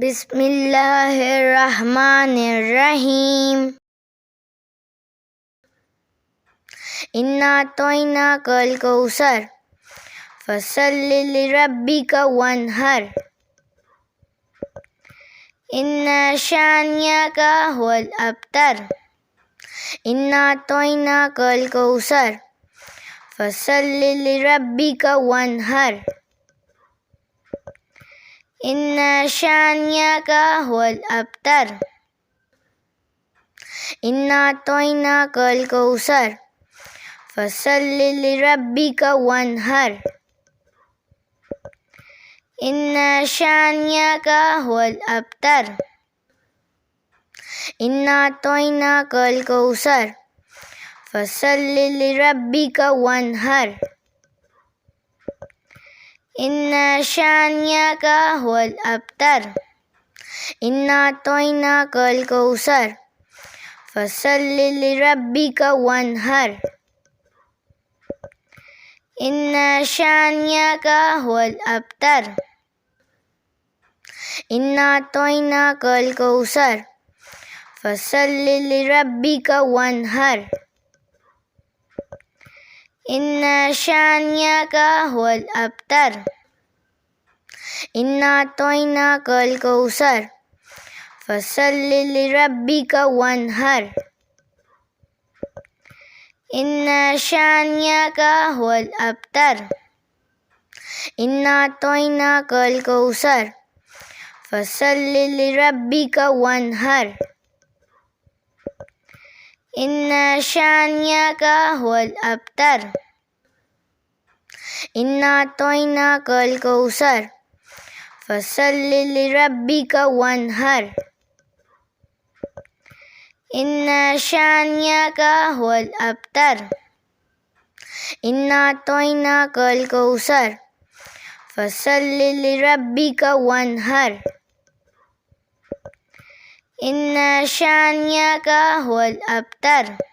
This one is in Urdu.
بسم اللہ الرحمن الرحیم انا اعطیناک الکوثر فصل لربک وانحر ان شانئک هو الابتر انا اعطیناک الکوثر فصل لربک وانحر ان شانئک هو الابتر انا اعطیناک الکوثر فصل لربک وانحر ان شانئک هو الابتر انا اعطیناک الکوثر فصل لربک وانحر ان شانئک هو الابتر انا اعطیناک الکوثر فصل لربک وانحر ان شانئک هو الابتر انا اعطیناک الکوثر فصل لربک وانحر ان شانئک هو الابتر انا اعطیناک الکوثر فصل لربک وانحر ان شانئک هو الابتر انا اعطیناک الکوثر فصل لربک وانحر ان شانئک هو الابتر انا اعطیناک الکوثر فصل لربک وانحر ان شانئک هو الابتر انا اعطیناک الکوثر فصل لربک وانحر ان شانئک هو الابتر